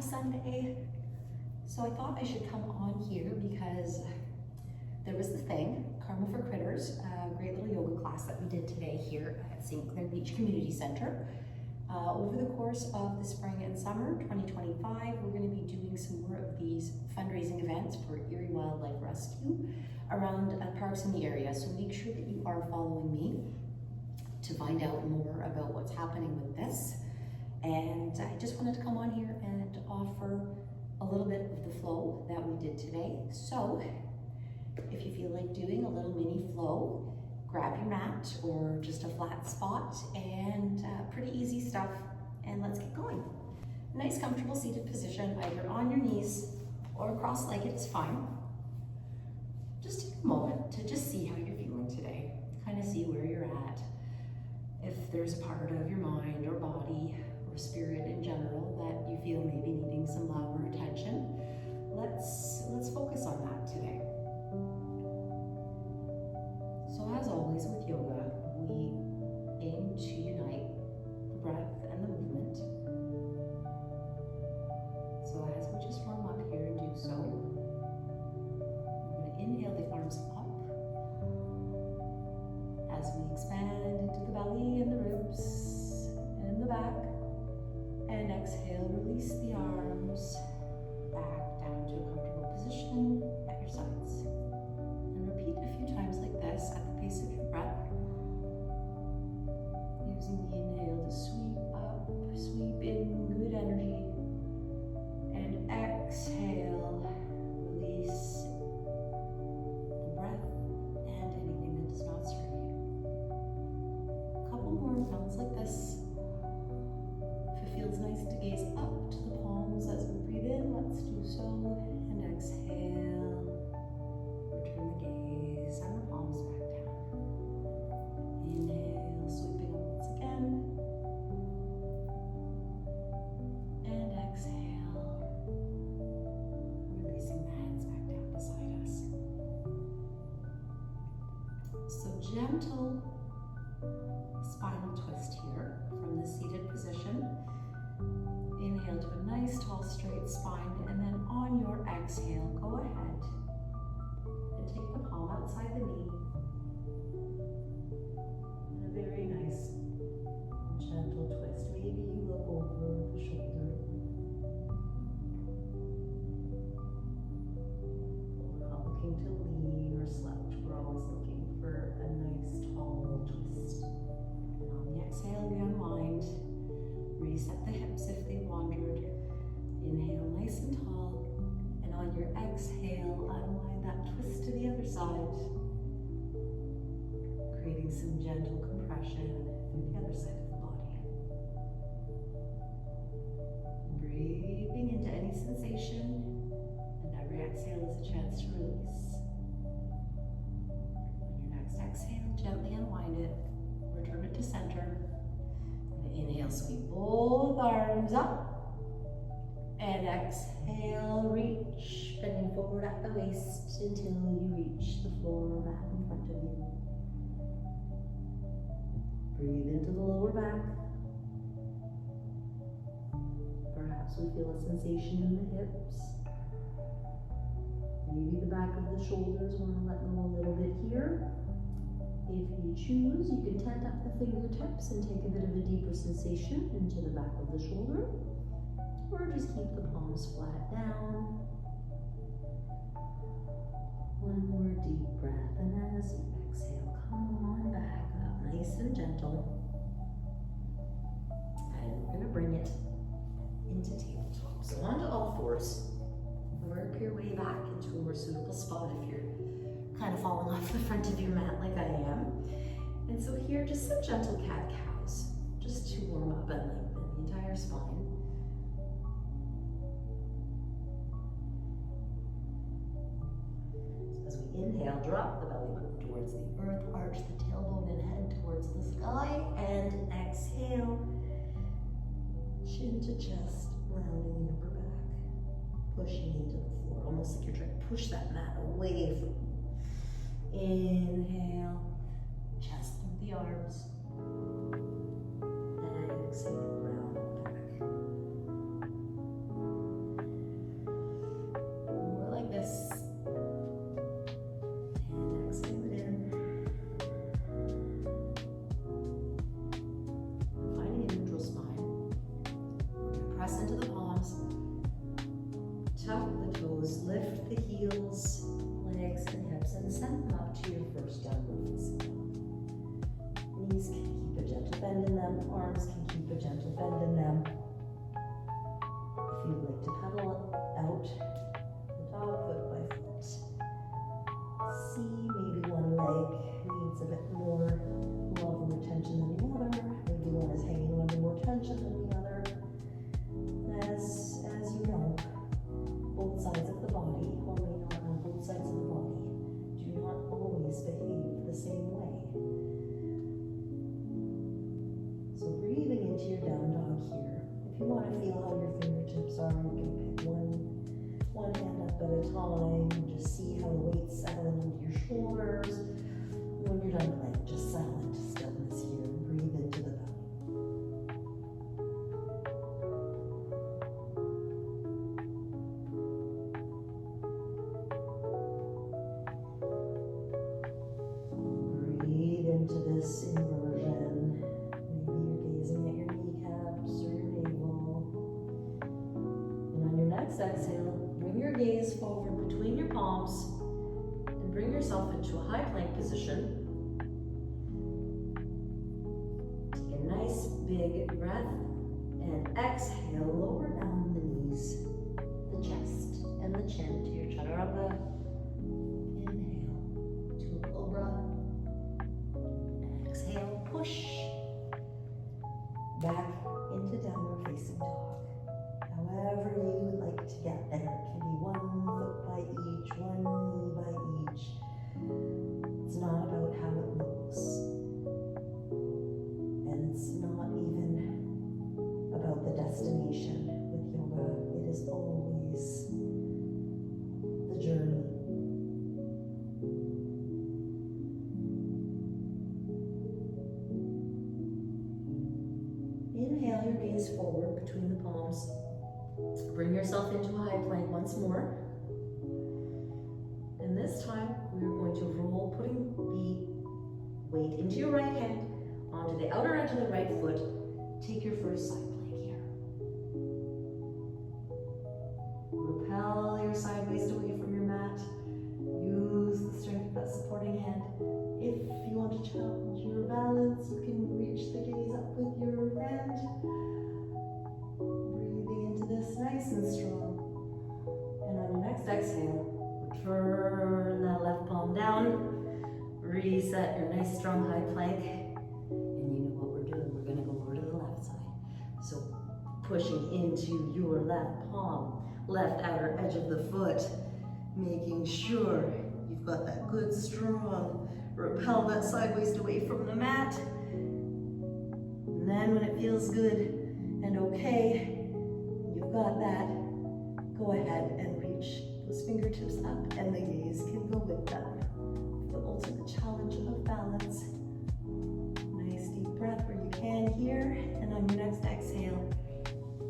Happy Sunday. So I thought I should come on here because there was the thing, Karma for Kritters, a great little yoga class that we did today here at St. Clair Beach Community Center. Over the course of the spring and summer 2025, we're going to be doing some more of these fundraising events for Erie Wildlife Rescue around parks in the area. So make sure that you are following me to find out more about what's happening with this. And I just wanted to come on here and offer a little bit of the flow that we did today. So if you feel like doing a little mini flow, grab your mat or just a flat spot, and pretty easy stuff, and let's get going. Nice comfortable seated position, either on your knees or cross-legged is fine. Just take a moment to just see how you're feeling today, kind of see where you're at. If there's a part of your mind or body or spirit in general that you feel maybe needing some love or attention, let's focus on that today. So as always with yoga, we aim to unite the breath and the movement. So as we just warm up here and do so, we're going to inhale the arms up as we expand into the belly and the ribs and the back. And exhale, release the arms back down to a comfortable position at your sides. And repeat a few times like this at the pace of your breath. Using the inhale to sweep up, sweep in good energy. And exhale, release the breath and anything that does not serve you. A couple more rounds like this. Feels nice to gaze up to the palms as we breathe in. Let's do so. And exhale. Return the gaze and the palms back down. Inhale, sweeping up once again. And exhale. Releasing the hands back down beside us. So gentle spinal twist here from the seated position. Inhale to a nice tall straight spine, and then on your exhale, go ahead and take the palm outside the knee. And a very nice gentle twist. Maybe you look over the shoulder. We're not looking to lean or slouch. We're always looking for a nice tall twist. And on the exhale, we unwind. Reset the hips if they wandered. Inhale nice and tall. And on your exhale, unwind that twist to the other side. Creating some gentle compression in the other side of the body. Breathing into any sensation. And every exhale is a chance to release. On your next exhale, gently unwind it. Return it to center. Inhale, sweep both arms up. And exhale, reach, bending forward at the waist until you reach the floor mat in front of you. Breathe into the lower back. Perhaps we feel a sensation in the hips. Maybe the back of the shoulders want to let go a little bit here. If you choose, you can tent up the fingertips and take a bit of a deeper sensation into the back of the shoulder, or just keep the palms flat down. One more deep breath, and as you exhale, come on back up, nice and gentle. And we're going to bring it into tabletop. So onto all fours. Work your way back into a more suitable spot if you're kind of falling off the front of your mat like I am. And so here, just some gentle cat-cows, just to warm up and lengthen the entire spine. So as we inhale, drop the belly button towards the earth, arch the tailbone and head towards the sky, and exhale, chin to chest, rounding the upper back, pushing into the floor, almost like you're trying to push that mat away from you. Inhale, chest through the arms. Exhale, round back. this. And exhale it in. Finding a neutral spine. We're going to press into the palms. Tuck the toes, lift the heels, legs and hips, and send them up to your first downward facing dog. Knees can keep a gentle bend in them, arms can keep a gentle bend in them. If you'd like to pedal out the dog foot by foot, see maybe one leg needs a bit more love and attention than the other. Maybe one is hanging under more tension than the other. As you know, both sides of the body, or may not on both sides of the body, do not always behave the same way. So breathing into your down dog here. If you want to feel how your fingertips are, you can pick one hand up at a time and just see how the weight settling into your shoulders. When you're done playing, just settle into stillness here and breathe into the belly. Breathe into this inversion. Maybe you're gazing at your kneecaps or your navel. And on your next exhale, bring your gaze forward between your palms and bring yourself into a high plank position. Take a nice big breath and exhale, lower down the knees, the chest, and the chin to your chaturanga. Inhale to a cobra. Exhale, push back into downward facing dog. However you would like to get there. It can be one foot by each, one knee by each. It's not about how it looks. And it's not even about the destination with yoga. It is always the journey. Inhale your gaze forward between the palms. Bring yourself into a high plank once more. And this time we are going to roll, putting the weight into your right hand onto the outer edge of the right foot. Take your first side plank here. Repel your side waist away from your mat. Use the strength of that supporting hand. If you want to challenge your balance, you can reach the gaze up with your hand. Breathing into this nice and strong. And on your next exhale, turn that left palm down. Reset your nice strong high plank. And you know what we're doing. We're going to go over to the left side. So pushing into your left palm, left outer edge of the foot, making sure you've got that good strong repel that side waist away from the mat. And then when it feels good and okay, you've got that, go ahead and reach those fingertips up and the gaze can go with them. The ultimate challenge of balance. Nice deep breath where you can here. And on your next exhale,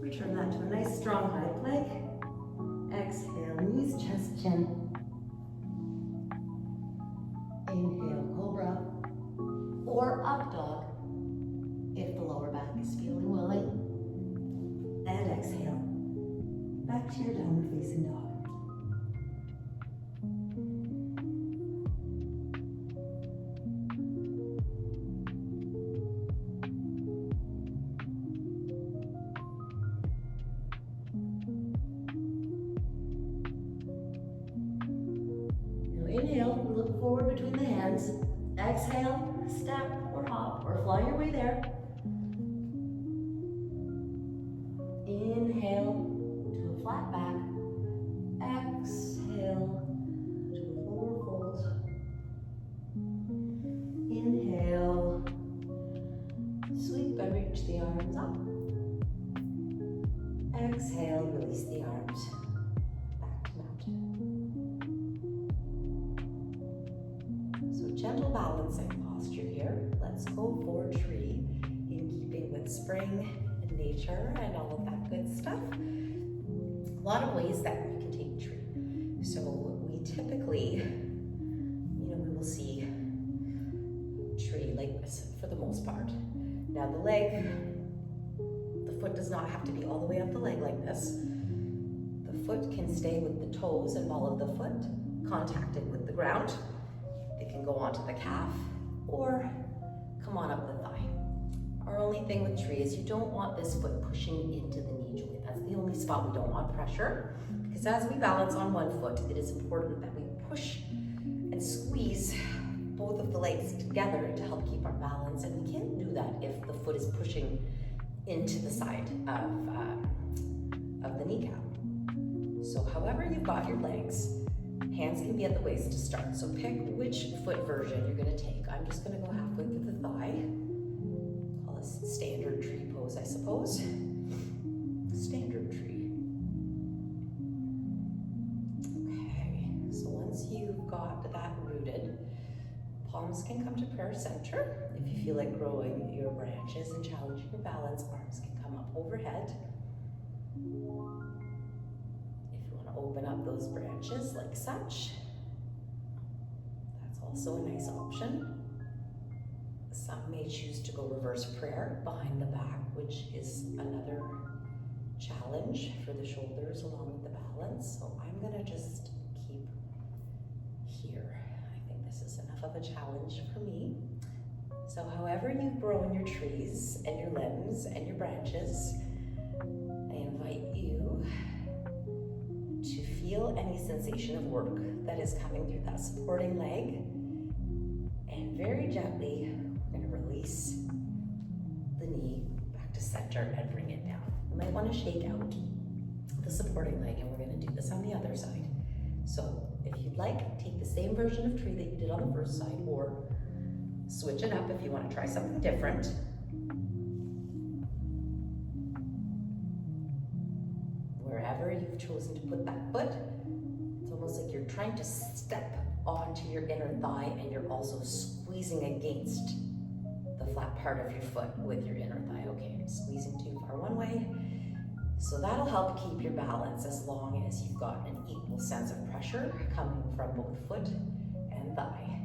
return that to a nice strong high plank. Exhale, knees, chest, chin. Inhale, cobra, or up dog, if the lower back is feeling willing. And exhale, back to your downward facing dog. Inhale, look forward between the hands. Exhale, step or hop or fly your way there. Inhale to a flat back. Exhale to a forward fold. Inhale, sweep and reach the arms up. Exhale, release the arms. Back to mountain. Gentle balancing posture here. Let's go for tree in keeping with spring and nature and all of that good stuff. A lot of ways that you can take tree. So we typically, we will see tree like this for the most part. Now the foot does not have to be all the way up the leg like this. The foot can stay with the toes and ball of the foot contacted with the ground. It can go onto the calf or come on up the thigh. Our only thing with tree is you don't want this foot pushing into the knee joint. That's the only spot we don't want pressure, because as we balance on one foot, it is important that we push and squeeze both of the legs together to help keep our balance, and we can't do that if the foot is pushing into the side of the kneecap. So however you've got your legs, hands can be at the waist to start. So pick which foot version you're going to take. I'm just going to go halfway through the thigh. Call this standard tree pose, I suppose. Standard tree. Okay, so once you've got that rooted, palms can come to prayer center. If you feel like growing your branches and challenging your balance, arms can come up overhead. Open up those branches like such. That's also a nice option. Some may choose to go reverse prayer behind the back, which is another challenge for the shoulders along with the balance. So I'm gonna just keep here. I think this is enough of a challenge for me. So however you've grown your trees and your limbs and your branches, I invite you to feel any sensation of work that is coming through that supporting leg, and very gently we're going to release the knee back to center and bring it down. You might want to shake out the supporting leg, and we're going to do this on the other side. So if you'd like, take the same version of tree that you did on the first side, or switch it up if you want to try something different. Wherever you've chosen to put that foot, it's almost like you're trying to step onto your inner thigh, and you're also squeezing against the flat part of your foot with your inner thigh. Okay, I'm squeezing too far one way. So that'll help keep your balance as long as you've got an equal sense of pressure coming from both foot and thigh.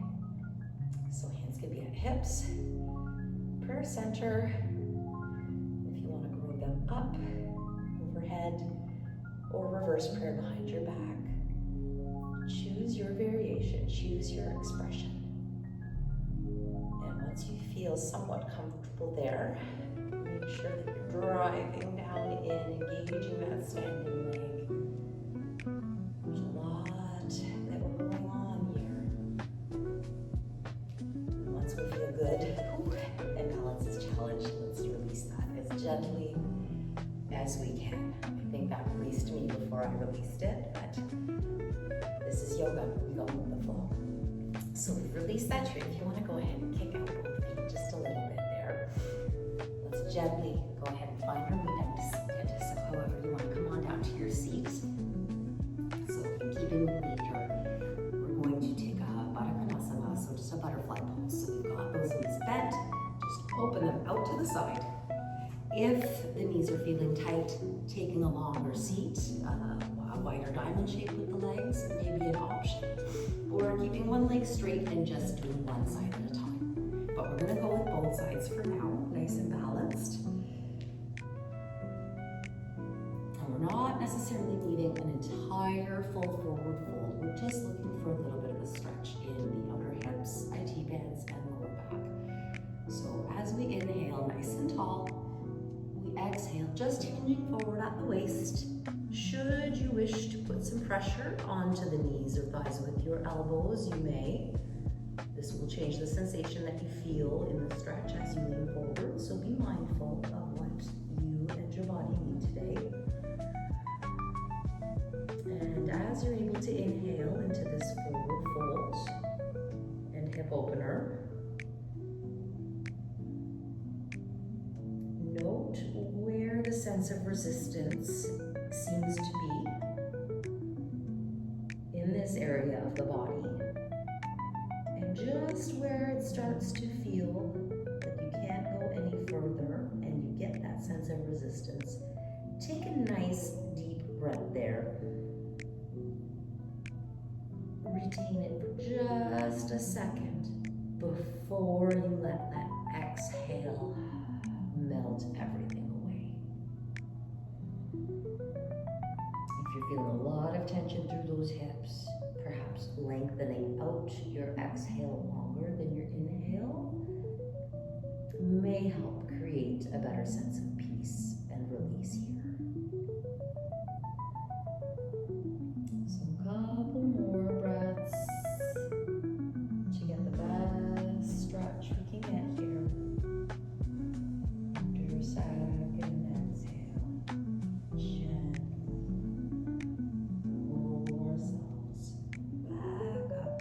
So hands can be at hips, prayer center. If you want to grow them up, overhead, or reverse prayer behind your back. Choose your variation, choose your expression. And once you feel somewhat comfortable there, make sure that you're driving down in, engaging that standing leg. There's a lot that we're going on here. And once we feel good, and balance is challenged, let's release that as gently as we can. I think that released me before I released it, but this is yoga. We go with the flow. So we've released that tree. If you want to go ahead and kick out both feet just a little bit there, let's gently go ahead and find our midnight seated. So however you want to come on down to your seat. So in keeping with nature, we're going to take a Baddha, so just a butterfly pose. So we've got those knees bent, just open them out to the side. If the knees are feeling tight, taking a longer seat, a wider diamond shape with the legs may be an option. Or keeping one leg straight and just doing one side at a time. But we're gonna go with both sides for now, nice and balanced. And we're not necessarily needing an entire full forward fold. We're just looking for a little bit of a stretch in the outer hips, IT bands, and lower back. So as we inhale nice and tall, exhale, just hinging forward at the waist. Should you wish to put some pressure onto the knees or thighs with your elbows, you may. This will change the sensation that you feel in the stretch as you lean forward, so be mindful of what you and your body need today. And as you're able to inhale into this forward fold and hip opener, note where the sense of resistance seems to be in this area of the body, and just where it starts to feel that you can't go any further and you get that sense of resistance, take a nice deep breath there a second before you let that exhale melt everything away. If you're feeling a lot of tension through those hips, perhaps lengthening out your exhale longer than your inhale may help create a better sense of peace and release here. So a couple more breaths to get the best stretch we can get here. After your second exhale, gently roll ourselves back up.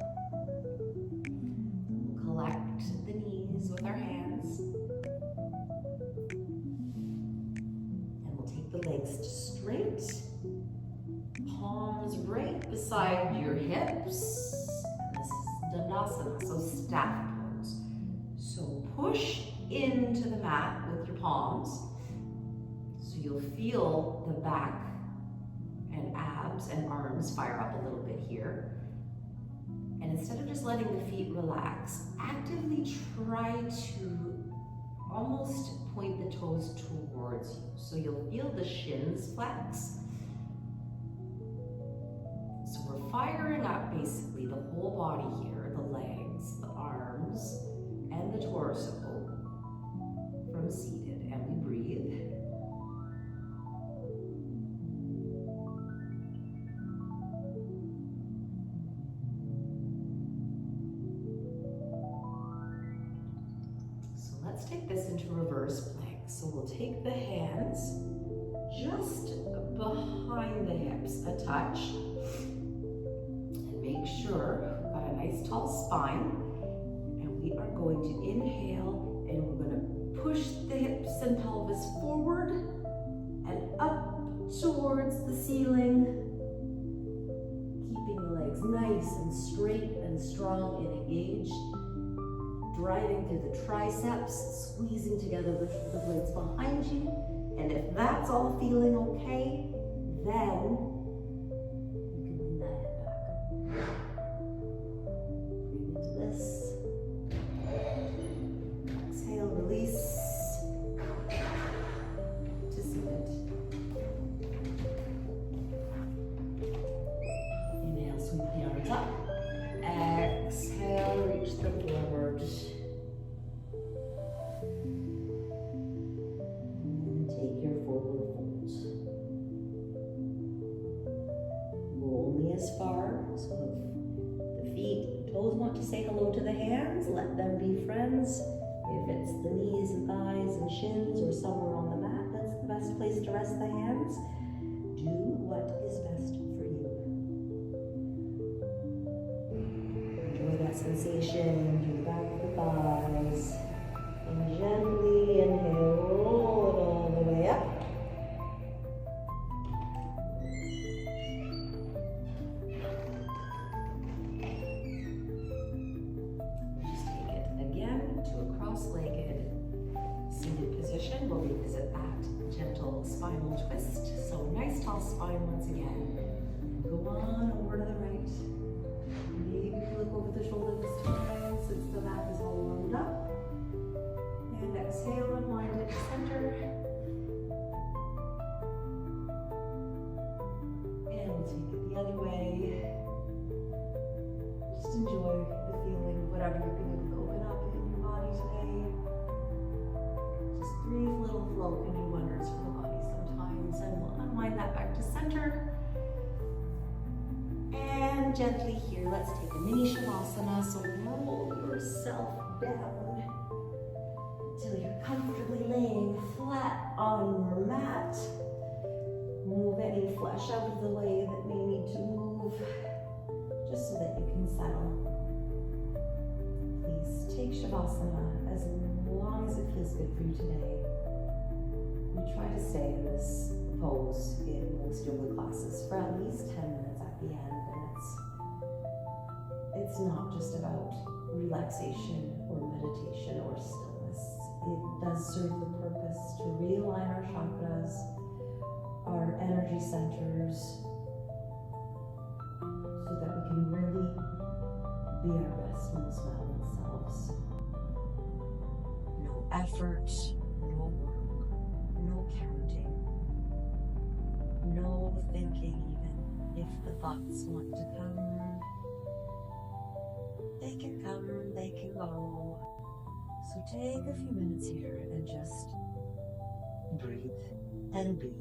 We'll collect the knees with our hands. And we'll take the legs straight. Palms right beside your hips. This is Dandasana, so staff pose. So push into the mat with your palms. So you'll feel the back and abs and arms fire up a little bit here. And instead of just letting the feet relax, actively try to almost point the toes towards you. So you'll feel the shins flex. So we're firing up basically the whole body here, the legs, the arms, and the torso from seated, and we breathe. So let's take this into reverse plank. So we'll take the hands just behind the hips a touch. Make sure we've got a nice tall spine, and we are going to inhale, and we're going to push the hips and pelvis forward and up towards the ceiling, keeping the legs nice and straight and strong and engaged, driving through the triceps, squeezing together the shoulder blades behind you. And if that's all feeling okay, then say hello to the hands, let them be friends. If it's the knees and thighs and shins or somewhere on the mat, that's the best place to rest the hands. Do what is best for you. Enjoy that sensation through the back of the thighs. And gently inhale, roll it all the way up. We'll revisit that gentle spinal twist. So nice tall spine once again. Go on over to the right. Maybe look over the shoulder this time since the back is all warmed up. And exhale, unwind it to center. And we'll take it the other way. Just enjoy the feeling, whatever you're going to open up in your body today. Brief little flow can do wonders for the body sometimes, and we'll unwind that back to center. And gently here, let's take a mini shavasana. So roll yourself down until you're comfortably laying flat on your mat. Move any flesh out of the way that may need to move, just so that you can settle. Please take shavasana as long as it feels good for you today. We try to stay in this pose in most yoga classes for at least 10 minutes at the end, and it's not just about relaxation or meditation or stillness. It does serve the purpose to realign our chakras, our energy centers, so that we can really be our best, most effort, no work, no counting, no thinking even if the thoughts want to come. They can come, they can go. So take a few minutes here and just breathe and be.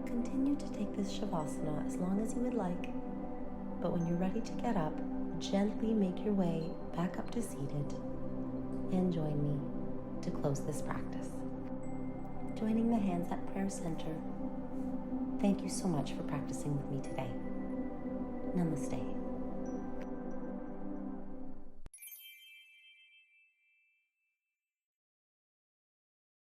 Continue to take this Shavasana as long as you would like, but when you're ready to get up, gently make your way back up to seated and join me to close this practice. Joining the hands at prayer center, thank you so much for practicing with me today. Namaste.